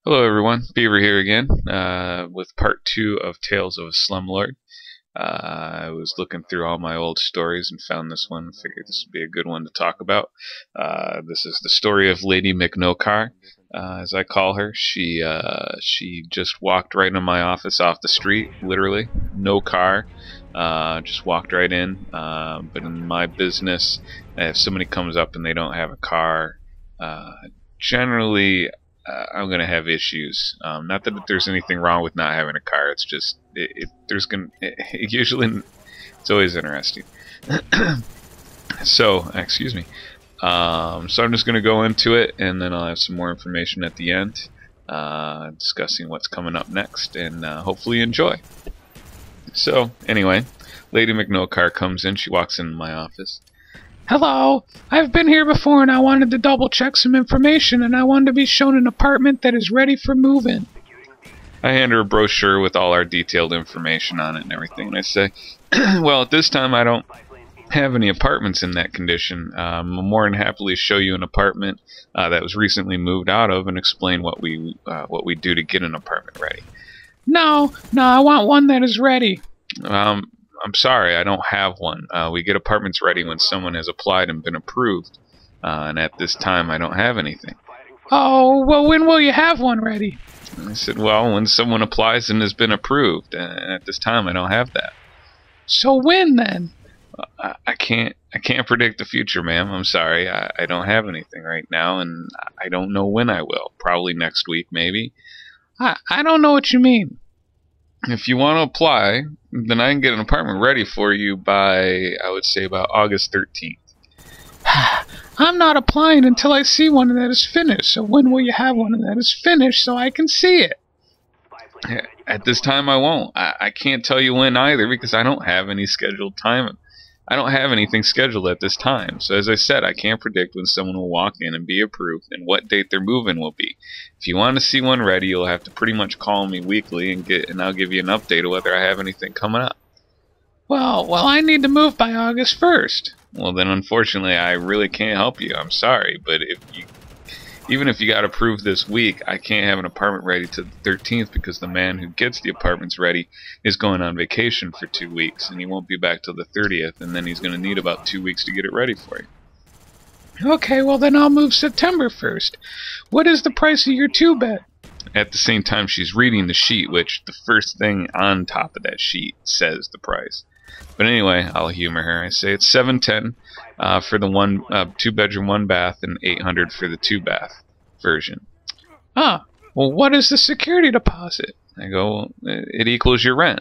Hello everyone, Beaver here again with part 2 of Tales of a Slumlord. I was looking through all my old stories and found this one. Figured this would be a good one to talk about. This is the story of Lady McNocar, as I call her. She just walked right into my office off the street, literally, no car. Just walked right in. But in my business, if somebody comes up and they don't have a car, generally I'm gonna have issues. Not that there's anything wrong with not having a car. It's just usually it's always interesting. So excuse me. So I'm just gonna go into it, and then I'll have some more information at the end, discussing what's coming up next, and hopefully enjoy. So anyway, Lady McNocar comes in. She walks into my office. Hello, I've been here before and I wanted to double check some information, and I wanted to be shown an apartment that is ready for move-in. I hand her a brochure with all our detailed information on it and everything, and I say, well, at this time I don't have any apartments in that condition. I'll more than happily show you an apartment that was recently moved out of and explain what we do to get an apartment ready. No, I want one that is ready. I'm sorry, I don't have one. We get apartments ready when someone has applied and been approved, and at this time I don't have anything. Oh, well, when will you have one ready? I said, well, when someone applies and has been approved, and at this time I don't have that. So when then? I can't predict the future, ma'am. I'm sorry, I don't have anything right now, and I don't know when I will. Probably next week, maybe. I don't know what you mean. If you want to apply, then I can get an apartment ready for you by, I would say, about August 13th. I'm not applying until I see one that is finished, so when will you have one that is finished so I can see it? At this time I won't. I can't tell you when either, because I don't have any scheduled time. I don't have anything scheduled at this time. So as I said, I can't predict when someone will walk in and be approved and what date their move-in will be. If you want to see one ready, you'll have to pretty much call me weekly and I'll give you an update of whether I have anything coming up. Well, I need to move by August 1st. Well, then unfortunately I really can't help you. I'm sorry, but even if you got approved this week, I can't have an apartment ready to the 13th because the man who gets the apartments ready is going on vacation for 2 weeks, and he won't be back till the 30th, and then he's going to need about 2 weeks to get it ready for you. Okay, well then I'll move September 1st. What is the price of your 2-bed? At the same time she's reading the sheet, which the first thing on top of that sheet says the price. But anyway, I'll humor her. I say it's $710 for the 2-bedroom, 1-bath, and $800 for the 2-bath version. Well, what is the security deposit? I go, well, it equals your rent.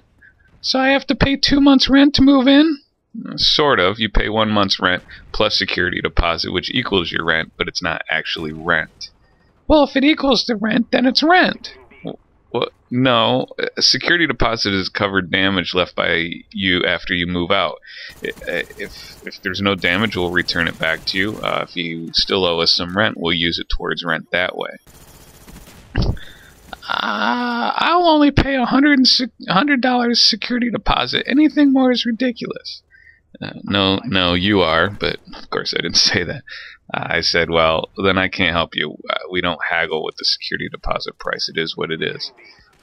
So I have to pay 2 months' rent to move in? Sort of. You pay 1 month's rent plus security deposit, which equals your rent, but it's not actually rent. Well, if it equals the rent, then it's rent. Well, no, a security deposit is covered damage left by you after you move out. If there's no damage, we'll return it back to you. If you still owe us some rent, we'll use it towards rent that way. I'll only pay $100 security deposit. Anything more is ridiculous. No, you are, but of course I didn't say that. I said, well, then I can't help you. We don't haggle with the security deposit price. It is what it is.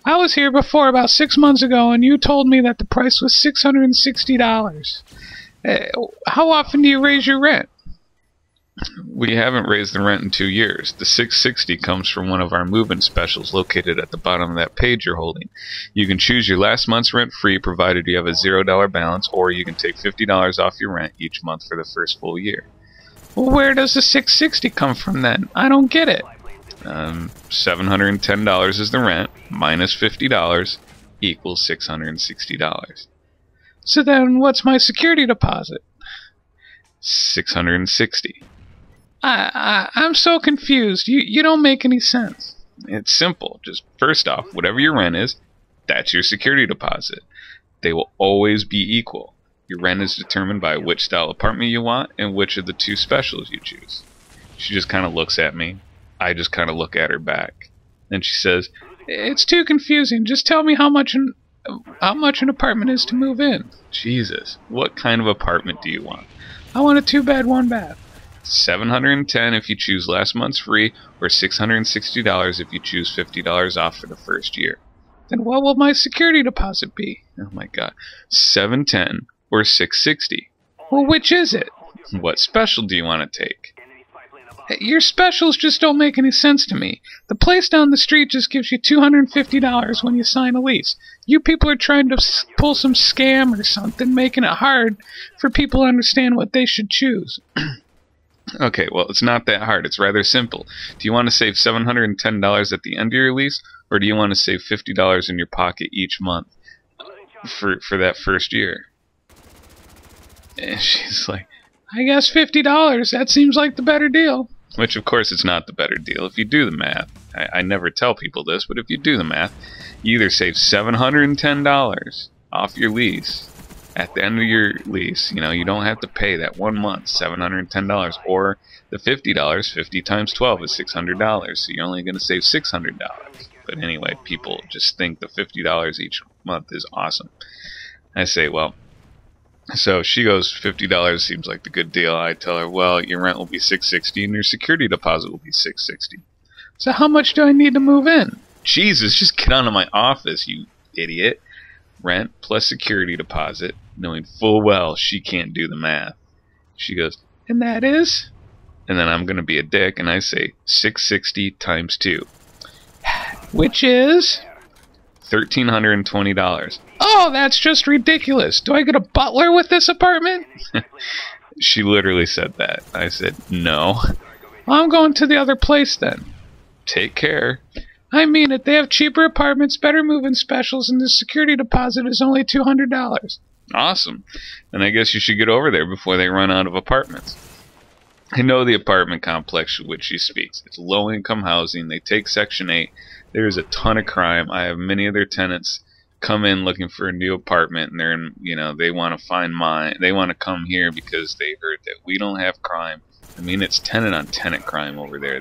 I was here before about 6 months ago, and you told me that the price was $660. How often do you raise your rent? We haven't raised the rent in 2 years. The $660 comes from one of our move-in specials located at the bottom of that page you're holding. You can choose your last month's rent free provided you have a $0 balance, or you can take $50 off your rent each month for the first full year. Well, where does the $660 come from then? I don't get it. $710 is the rent, minus $50 equals $660. So then what's my security deposit? $660. I'm so confused. You don't make any sense. It's simple. Just first off, whatever your rent is, that's your security deposit. They will always be equal. Your rent is determined by which style apartment you want and which of the 2 specials you choose. She just kind of looks at me. I just kind of look at her back. Then she says, it's too confusing. Just tell me how much an apartment is to move in. Jesus, what kind of apartment do you want? I want a 2-bed, 1-bath. $710 if you choose last month's free, or $660 if you choose $50 off for the first year. Then what will my security deposit be? Oh my god. $710 or $660. Well, which is it? What special do you want to take? Hey, your specials just don't make any sense to me. The place down the street just gives you $250 when you sign a lease. You people are trying to pull some scam or something, making it hard for people to understand what they should choose. Okay, well, it's not that hard. It's rather simple. Do you want to save $710 at the end of your lease, or do you want to save $50 in your pocket each month for that first year? And she's like, I guess $50. That seems like the better deal. Which, of course, it's not the better deal. If you do the math, I never tell people this, but if you do the math, you either save $710 off your lease at the end of your lease. You know, you don't have to pay that 1 month, $710, or the $50. 50 times 12 is $600, so you're only going to save $600. But anyway, people just think the $50 each month is awesome. I say, well, so she goes, $50 seems like the good deal. I tell her, well, your rent will be $660 and your security deposit will be $660. So how much do I need to move in? Jesus, just get out of my office, you idiot. Rent plus security deposit, knowing full well she can't do the math. She goes, and that is? And then I'm going to be a dick and I say $660 times 2. Which is? $1,320. Oh, that's just ridiculous. Do I get a butler with this apartment? She literally said that. I said, no. Well, I'm going to the other place then. Take care. I mean it. They have cheaper apartments, better move-in specials, and the security deposit is only $200. Awesome. And I guess you should get over there before they run out of apartments. I know the apartment complex of which she speaks. It's low-income housing. They take Section 8. There's a ton of crime. I have many of their tenants come in looking for a new apartment, and they're in, you know, they want to find mine. They want to come here because they heard that we don't have crime. I mean, it's tenant on tenant crime over there.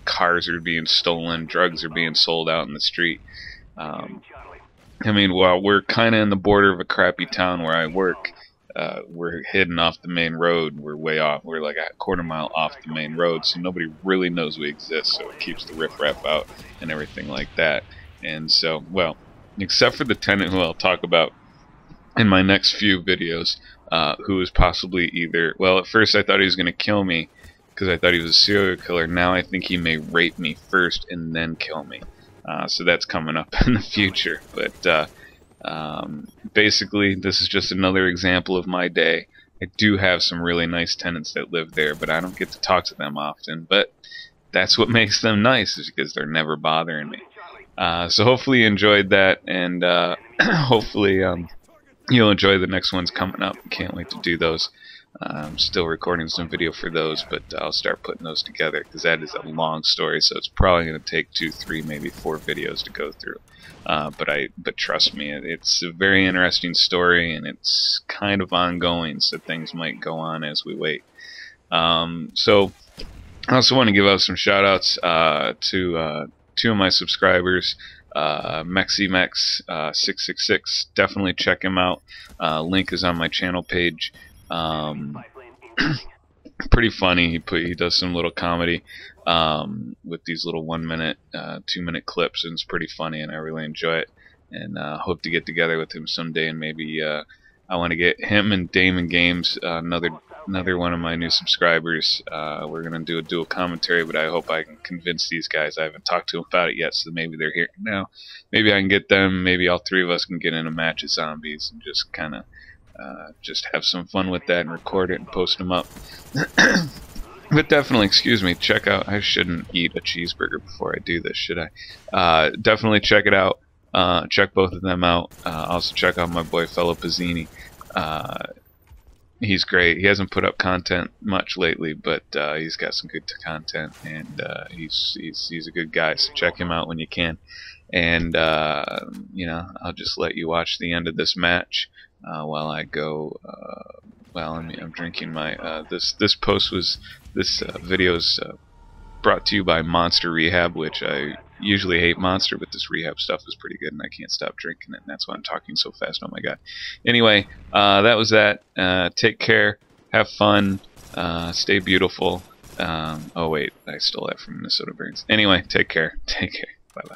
Cars are being stolen, drugs are being sold out in the street. I mean, while we're kind of in the border of a crappy town where I work, we're hidden off the main road. We're way off. We're like a quarter mile off the main road, so nobody really knows we exist, so it keeps the riffraff out and everything like that. And so, well, except for the tenant who I'll talk about in my next few videos, who is possibly either, well, at first I thought he was going to kill me because I thought he was a serial killer. Now I think he may rape me first and then kill me. So that's coming up in the future. But basically, this is just another example of my day. I do have some really nice tenants that live there, but I don't get to talk to them often. But that's what makes them nice, is because they're never bothering me. So hopefully you enjoyed that, and hopefully you'll enjoy the next ones coming up. Can't wait to do those. I'm still recording some video for those, but I'll start putting those together because that is a long story, so it's probably going to take 2, 3, maybe 4 videos to go through. But trust me, it's a very interesting story, and it's kind of ongoing, so things might go on as we wait. So I also want to give out some shout outs to 2 of my subscribers, MexiMex666. Definitely check him out. Link is on my channel page. Pretty funny. He does some little comedy with these little 1 minute, 2 minute clips, and it's pretty funny, and I really enjoy it. And hope to get together with him someday, and maybe I want to get him and Damon Games, another one of my new subscribers. We're gonna do a dual commentary, but I hope I can convince these guys. I haven't talked to them about it yet, so maybe they're here now. Maybe I can get them. Maybe all 3 of us can get in a match of zombies and just kind of just have some fun with that and record it and post them up. But definitely, excuse me, check out. I shouldn't eat a cheeseburger before I do this, should I? Definitely check it out. Check both of them out. Also check out my boy Fellow Pizzini. He's great. He hasn't put up content much lately, but he's got some good content, and he's a good guy. So check him out when you can. And you know, I'll just let you watch the end of this match while I go. Well, I'm drinking my. This video's brought to you by Monster Rehab, which I usually hate Monster, but this Rehab stuff is pretty good, and I can't stop drinking it, and that's why I'm talking so fast. Oh my god. Anyway, that was that. Take care. Have fun. Stay beautiful. Oh wait, I stole that from Minnesota Burns. Anyway, take care. Take care. Bye bye.